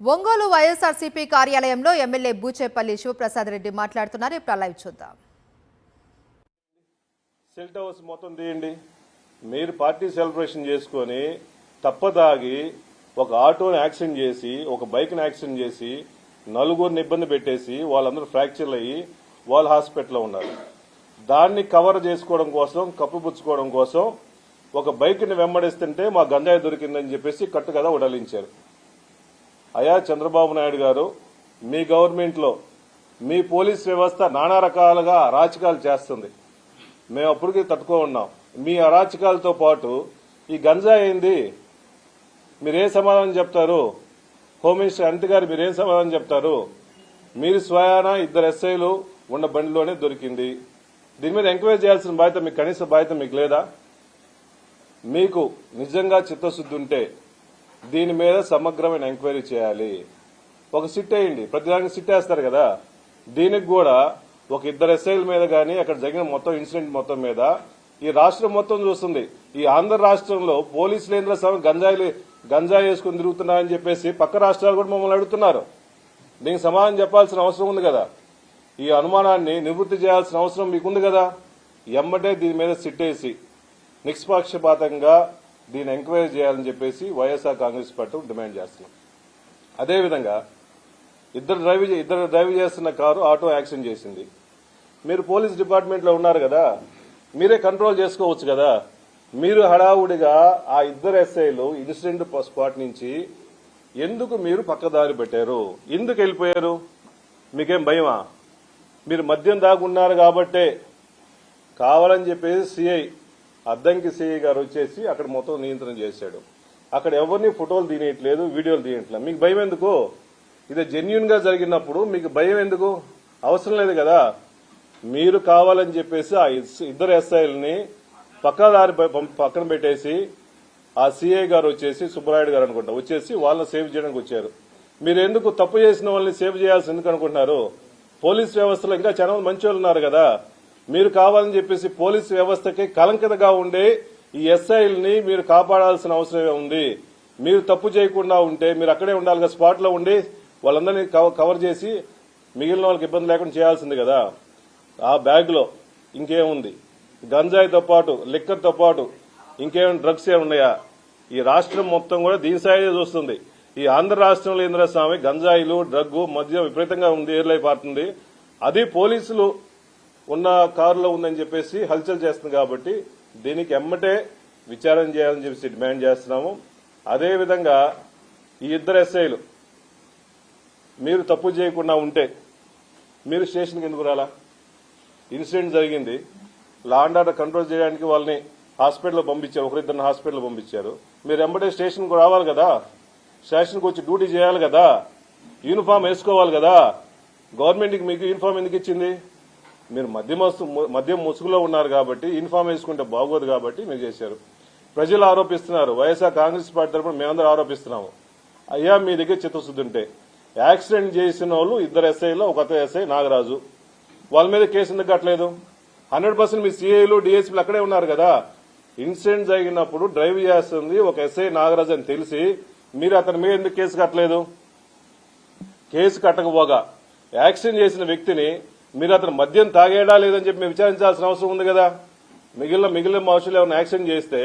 ఒంగోలు వైఎస్ఆర్సీపీ కార్యాలయంలో ఎమ్మెల్యే బూచేపల్లి శివప్రసాద్ రెడ్డి మాట్లాడుతున్నారు. ఇప్పుడు లైవ్ చూద్దాం. సెల్ట్ హౌస్ మొత్తం తీయండి. మీరు పార్టీ సెలబ్రేషన్ చేసుకొని తప్పదాగి ఒక ఆటోని యాక్సిడెంట్ చేసి ఒక బైక్ని యాక్సిడెంట్ చేసి నలుగురిని ఇబ్బంది పెట్టేసి వాళ్ళందరూ ఫ్రాక్చర్లు అయ్యి వాళ్ళు హాస్పిటల్లో ఉన్నారు. దాన్ని కవర్ చేసుకోవడం కోసం కప్పుపుచ్చుకోవడం కోసం ఒక బైక్ని వెంబడిస్తుంటే మా గంజాయి దొరికిందని చెప్పేసి కట్టుకథ ఉడలించారు. అయా చంద్రబాబు నాయుడు గారు, మీ గవర్నమెంట్లో మీ పోలీస్ వ్యవస్థ నానా రకాలుగా అరాచకాలు చేస్తుంది. మేము అప్పటికి తట్టుకో ఉన్నాం. మీ అరాచకాలతో పాటు ఈ గంజాయి అయింది. మీరేం సమాధానం చెప్తారు? హోమ్ మినిస్టర్ అనిత గారు మీరేం సమాధానం చెప్తారు? మీరు స్వయాన 2 ఎస్ఐలు ఉన్న బండిలోనే దొరికింది. దీని మీద ఎంక్వైరీ చేయాల్సిన బాధ్యత మీకు, కనీస బాధ్యత మీకు లేదా? మీకు నిజంగా చిత్తశుద్ధి ఉంటే దీని మీద సమగ్రమైన ఎంక్వైరీ చేయాలి. ఒక సిట్ వేయండి. ప్రతిదానికి సిట్ వేస్తారు కదా, దీనికి కూడా ఒక 2 ఎస్ఐల మీద కానీ అక్కడ జరిగిన మొత్తం ఇన్సిడెంట్ మొత్తం మీద ఈ రాష్ట్రం మొత్తం చూస్తుంది. ఈ ఆంధ్ర రాష్ట్రంలో పోలీసులు ఏంద్ర గంజాయి వేసుకుని తిరుగుతున్నారని చెప్పేసి పక్క రాష్ట్రాలు కూడా మమ్మల్ని అడుగుతున్నారు. దీనికి సమాధానం చెప్పాల్సిన అవసరం ఉంది కదా. ఈ అనుమానాన్ని నివృత్తి చేయాల్సిన అవసరం మీకుంది కదా. ఎమ్మటే దీని మీద సిట్ వేసి నిష్పక్షపాతంగా దీన్ని ఎంక్వైరీ చేయాలని చెప్పేసి వైఎస్ఆర్ కాంగ్రెస్ పార్టీ డిమాండ్ చేస్తున్నాం. అదేవిధంగా ఇద్దరు డ్రైవ్ చేస్తున్న కారు ఆటో యాక్సిడెంట్ చేసింది. మీరు పోలీస్ డిపార్ట్మెంట్లో ఉన్నారు కదా, మీరే కంట్రోల్ చేసుకోవచ్చు కదా. మీరు హడావుడిగా ఆ 2 ఎస్ఐలు ఇన్సిడెంట్ స్పాట్ నుంచి ఎందుకు మీరు పక్కదారి పెట్టారు? ఎందుకు వెళ్ళిపోయారు? మీకేం భయమా? మీరు మద్యం దాగున్నారు కాబట్టే కావాలని చెప్పేసి సిఐ అద్దంకి సిఐ గారు వచ్చేసి అక్కడ మొత్తం నియంత్రణ చేశాడు. అక్కడ ఎవరిని ఫోటోలు తీయట్లేదు, వీడియోలు తీయట్లేదు. మీకు భయం ఎందుకు? ఇది జెన్యున్ గా జరిగినప్పుడు మీకు భయం ఎందుకు? అవసరం లేదు కదా. మీరు కావాలని చెప్పేసి ఆ 2 ఎస్ఐలని పక్కన పెట్టేసి ఆ సిఐ గారు వచ్చేసి సుబ్బరాయుడు గారు అనుకుంటా వచ్చేసి వాళ్ళని సేవ్ చేయడానికి వచ్చారు. మీరు ఎందుకు తప్పు చేసిన వాళ్ళని సేవ్ చేయాల్సి ఎందుకు అనుకుంటున్నారు? పోలీస్ వ్యవస్థలో ఇంకా చాలా మంచి వాళ్ళు ఉన్నారు కదా. మీరు కావాలని చెప్పేసి పోలీస్ వ్యవస్థకి కలంకతగా ఉండే ఈ ఎస్ఐల్ని మీరు కాపాడాల్సిన అవసరమే ఉంది. మీరు తప్పు చేయకుండా ఉంటే మీరు అక్కడే ఉండాలి కదా, స్పాట్ లో ఉండి వాళ్ళందరినీ కవర్ చేసి మిగిలిన వాళ్ళకి ఇబ్బంది లేకుండా చేయాల్సింది కదా. ఆ బ్యాగ్ లో ఇంకేముంది? గంజాయితో పాటు లిక్కర్తో పాటు ఇంకేమైనా డ్రగ్స్ ఏమున్నాయా? ఈ రాష్ట్రం మొత్తం కూడా దీని సైడే చూస్తుంది. ఈ ఆంధ్ర రాష్ట్రంలో ఏంద్ర స్వామి గంజాయిలు డ్రగ్ మధ్య విపరీతంగా ఉంది, ఏర్లై పారుతుంది. అది పోలీసులు ఉన్న కారులో ఉందని చెప్పేసి హల్చల్ చేస్తుంది. కాబట్టి దీనికి ఎమ్మటే విచారణ చేయాలని చెప్పేసి డిమాండ్ చేస్తున్నాము. అదేవిధంగా ఈ 2 ఎస్ఐలు మీరు తప్పు చేయకుండా ఉంటే మీరు స్టేషన్కి ఎందుకు రాలా? ఇన్సిడెంట్ జరిగింది, లా అండ్ ఆర్డర్ కంట్రోల్ చేయడానికి వాళ్ళని హాస్పిటల్లో పంపించారు, 1-2 హాస్పిటల్ పంపించారు. మీరు ఎంబడే స్టేషన్కు రావాలి కదా, స్టేషన్కి వచ్చి డ్యూటీ చేయాలి కదా, యూనిఫామ్ వేసుకోవాలి కదా. గవర్నమెంట్కి మీకు యూనిఫామ్ ఎందుకు ఇచ్చింది? మీరు మద్యం ముసుగులో ఉన్నారు కాబట్టి యూనిఫామ్ వేసుకుంటే బాగోదు కాబట్టి మీరు చేశారు. ప్రజలు ఆరోపిస్తున్నారు, వైఎస్ఆర్ కాంగ్రెస్ పార్టీ తరఫున మేమందరూ ఆరోపిస్తున్నాము. అయ్యా మీ దగ్గర చిత్తశుద్ధి ఉంటే యాక్సిడెంట్ చేసిన వాళ్ళు 2 ఎస్ఐలో ఒక ఎస్ఐ నాగరాజు, వాళ్ళ మీద కేసు ఎందుకు కట్టలేదు? 100% మీ సిఐలు డిఎస్పీలు అక్కడే ఉన్నారు కదా. ఇన్సిడెంట్ జరిగినప్పుడు డ్రైవ్ చేస్తుంది ఒక ఎస్ఐ నాగరాజు అని తెలిసి మీరు అతని మీద ఎందుకు కేసు కట్టలేదు? కేసు కట్టకపోగా యాక్సిడెంట్ చేసిన వ్యక్తిని మీరు అతను మద్యం తాగేడా లేదని చెప్పి మేము విచారించాల్సిన అవసరం ఉంది కదా. మిగిలిన మనుషులు ఏమైనా యాక్సిడెంట్ చేస్తే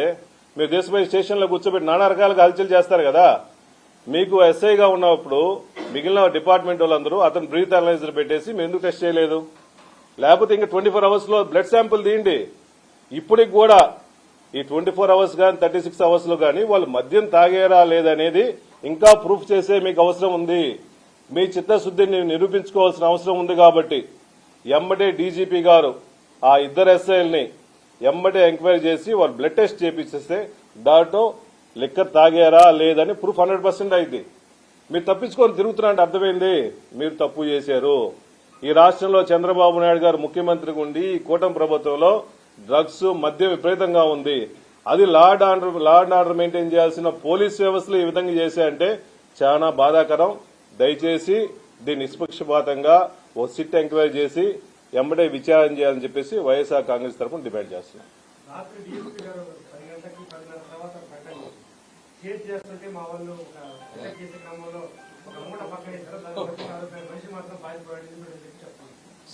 మీరు దేశపై స్టేషన్లో కూర్చోబెట్టి నానా రకాలుగా హల్చల్ చేస్తారు కదా. మీకు ఎస్ఐగా ఉన్నప్పుడు మిగిలిన డిపార్ట్మెంట్ వాళ్ళందరూ అతను బ్రీత్ అనలైజర్ పెట్టేసి మీరు ఎందుకు టెస్ట్ చేయలేదు? లేకపోతే ఇంకా 24 అవర్స్ లో బ్లడ్ శాంపుల్ తీయండి. ఇప్పటికి కూడా ఈ 24 అవర్స్ కానీ 36 అవర్స్ లో కానీ వాళ్ళు మద్యం తాగేరా లేదనేది ఇంకా ప్రూఫ్ చేసే మీకు అవసరం ఉంది. మీ చిత్తశుద్ధిని నిరూపించుకోవాల్సిన అవసరం ఉంది. కాబట్టి ఎమ్మటే డీజీపీ గారు ఆ 2 ఎస్ఐల్ని ఎమ్మటే ఎంక్వైరీ చేసి వాళ్ళు బ్లడ్ టెస్ట్ చేపించేస్తే దాంట్లో లిక్కర్ తాగారా లేదని ప్రూఫ్ 100% అయింది. మీరు తప్పించుకొని తిరుగుతున్నారంటే అర్థమైంది మీరు తప్పు చేశారు. ఈ రాష్ట్రంలో చంద్రబాబు నాయుడు గారు ముఖ్యమంత్రిగా ఉండి ఈ కూటమి ప్రభుత్వంలో డ్రగ్స్ మద్యం విపరీతంగా ఉంది. అది లా అండ్ ఆర్డర్ మెయింటైన్ చేయాల్సిన పోలీస్ వ్యవస్థలు ఈ విధంగా చేశాయంటే చాలా బాధాకరం. దయచేసి దీన్ని నిష్పక్షపాతంగా ఓ సిట్ ఎంక్వైరీ చేసి ఎమ్మడే విచారణ చేయాలని చెప్పేసి వైఎస్ఆర్ కాంగ్రెస్ తరఫున డిమాండ్ చేస్తున్నాం. చేసి చేస్తుంటే మా వాళ్ళు చేసే క్రమంలో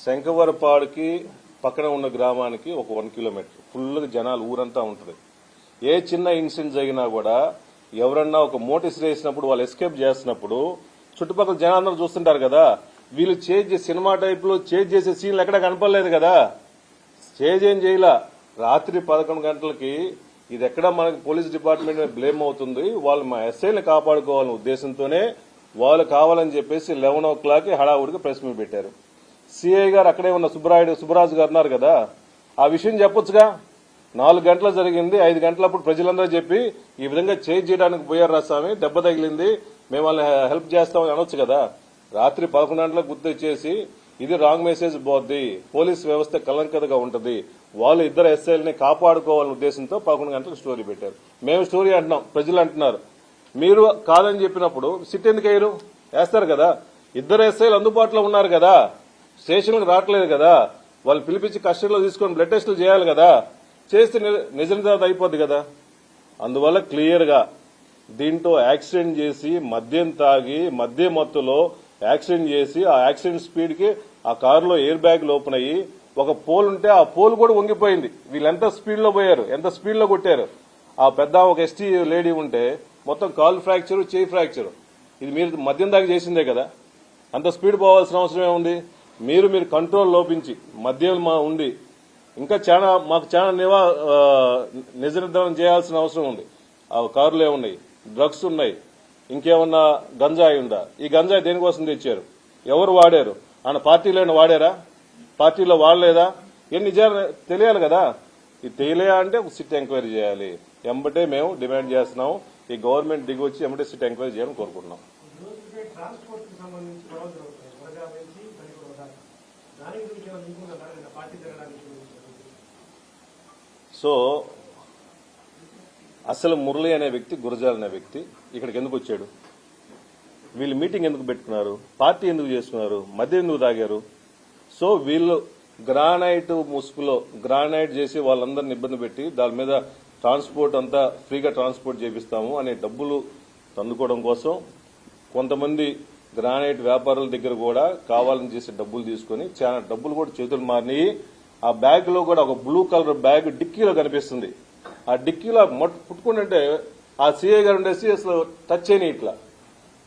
శంకవరపాడుకి పక్కన ఉన్న గ్రామానికి ఒక 1 కిలోమీటర్ ఫుల్గా జనాలు ఊరంతా ఉంటుంది. ఏ చిన్న ఇన్సిడెంట్ జరిగినా కూడా ఎవరన్నా ఒక మోటీస్ వేసినప్పుడు వాళ్ళు ఎస్కేప్ చేస్తున్నప్పుడు చుట్టుపక్కల జనాలందరూ చూస్తుంటారు కదా. వీళ్ళు సినిమా టైప్ లో చేసే సీన్లు ఎక్కడా కనపడలేదు కదా. ఏం చేయలా. రాత్రి 11 గంటలకి ఇది ఎక్కడ మనకి పోలీస్ డిపార్ట్మెంట్ బ్లేమ్ అవుతుంది. వాళ్ళు మా ఎస్ఐని కాపాడుకోవాలనే ఉద్దేశంతోనే వాళ్ళు కావాలని చెప్పేసి 11 o'clock హడావుడికి ప్రెస్ మీట్ పెట్టారు. సిఐ గారు అక్కడే ఉన్న సుబ్బరాజు గారు ఉన్నారు కదా, ఆ విషయం చెప్పొచ్చుగా. 4 గంటలు జరిగింది, 5 గంటలప్పుడు ప్రజలందరూ చెప్పి ఈ విధంగా చేయడానికి పోయారు రాస్వామి, దెబ్బ తగిలింది, మేము వాళ్ళని హెల్ప్ చేస్తామని అనొచ్చు కదా. రాత్రి 11 గంటలకు గుర్తొచ్చేసి ఇది రాంగ్ మెసేజ్ పోద్ది, పోలీస్ వ్యవస్థ కలంకతగా ఉంటది, వాళ్ళు ఇద్దరు ఎస్ఐల్ని కాపాడుకోవాలనే ఉద్దేశంతో 11 గంటలకు స్టోరీ పెట్టారు. మేము స్టోరీ అంటున్నాం, ప్రజలు అంటున్నారు. మీరు కాదని చెప్పినప్పుడు సిట్ ఎందుకు వేయరు? వేస్తారు కదా. ఇద్దరు ఎస్ఐలు అందుబాటులో ఉన్నారు కదా, స్టేషన్లకు రావట్లేదు కదా, వాళ్ళు పిలిపించి కస్టడీలో తీసుకొని బ్లడ్ టెస్టులు చేయాలి కదా. చేస్తే నిజ నిర్ధారణ అయిపోద్ది కదా. అందువల్ల క్లియర్ గా దీంట్లో యాక్సిడెంట్ చేసి మద్యం తాగి మద్యం మత్తులో యాక్సిడెంట్ చేసి ఆ యాక్సిడెంట్ స్పీడ్ కి ఆ కారులో ఎయిర్ బ్యాగ్ ఓపెన్ అయ్యి ఒక పోల్ ఉంటే ఆ పోల్ కూడా వంగిపోయింది. వీళ్ళు ఎంత స్పీడ్ లో పోయారు, ఎంత స్పీడ్ లో కొట్టారు. ఆ పెద్ద ఒక ఎస్టీ లేడీ ఉంటే మొత్తం కాల్ ఫ్రాక్చర్, చేయి ఫ్రాక్చర్. ఇది మీరు మద్యం దాకా చేసిందే కదా. అంత స్పీడ్ పోవాల్సిన అవసరం ఏముంది? మీరు కంట్రోల్ లోపించి మద్యం ఉండి ఇంకా మాకు చాలా నిజ నిర్ధారణ చేయాల్సిన అవసరం ఉంది. ఆ కారులో ఏమున్నాయి, డ్రగ్స్ ఉన్నాయి, ఇంకేమన్నా గంజాయి ఉందా? ఈ గంజాయి దేనికోసం తెచ్చారు, ఎవరు వాడారు? ఆయన పార్టీలో వాడారా, పార్టీలో వాడలేదా? ఏం నిజాలు తెలియాలి కదా. ఇది తెలియా అంటే సిట్ ఎంక్వైరీ చేయాలి. ఎంబటే మేము డిమాండ్ చేస్తున్నాం. ఈ గవర్నమెంట్ దిగి వచ్చి ఎంబటే సిట్ ఎంక్వైరీ చేయాలని కోరుకుంటున్నాం. సో అసలు మురళి అనే వ్యక్తి, గురజాల్ అనే వ్యక్తి ఇక్కడికి ఎందుకు వచ్చాడు? వీళ్ళు మీటింగ్ ఎందుకు పెట్టుకున్నారు? పార్టీ ఎందుకు చేసుకున్నారు? మద్యం ఎందుకు తాగారు? సో వీళ్ళు గ్రానైట్ ముసుగులో గ్రానైట్ చేసి వాళ్ళందరిని ఇబ్బంది పెట్టి దాని మీద ట్రాన్స్పోర్ట్ అంతా ఫ్రీగా ట్రాన్స్పోర్ట్ చేపిస్తాము అనే డబ్బులు తందుకోవడం కోసం కొంతమంది గ్రానైట్ వ్యాపారుల దగ్గర కూడా కావాలని చేసే డబ్బులు తీసుకుని చాలా డబ్బులు కూడా చేతులు మారినాయి. ఆ బ్యాగ్ లో కూడా ఒక బ్లూ కలర్ బ్యాగ్ డిక్కీలో కనిపిస్తుంది. ఆ డిక్కీలో పుట్టుకుంటుంటే ఆ సీఐ గారు ఉండేసి అసలు టచ్ అయినాయి. ఇట్లా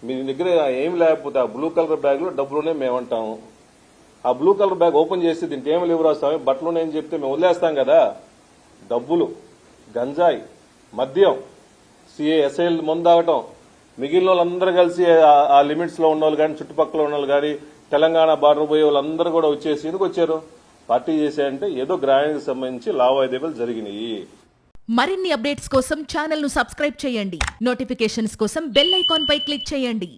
మీ దగ్గర ఏం లేకపోతే ఆ బ్లూ కలర్ బ్యాగ్ లో డబ్బులునే మేమంటాము. ఆ బ్లూ కలర్ బ్యాగ్ ఓపెన్ చేసి దీనికి ఏమి లేవు రాస్తాము, బట్టలున్నాయని చెప్తే మేము వదిలేస్తాం కదా. డబ్బులు, గంజాయి, మద్యం, సిఐ ఎస్ఐలు ముందాగటం, మిగిలిన వాళ్ళందరూ కలిసి ఆ లిమిట్స్ లో ఉన్న వాళ్ళు కానీ చుట్టుపక్కల ఉన్న వాళ్ళు కానీ తెలంగాణ బార్డర్ పోయే వాళ్ళందరూ కూడా వచ్చేసి ఎందుకు వచ్చారు? పార్టీ చేశాయంటే ఏదో గ్రామానికి సంబంధించి లావాదేవీలు జరిగినాయి. మరిన్ని అప్డేట్స్ కోసం ఛానల్ ను సబ్స్క్రైబ్ చేయండి. నోటిఫికేషన్స్ కోసం బెల్ ఐకాన్ పై క్లిక్ చేయండి.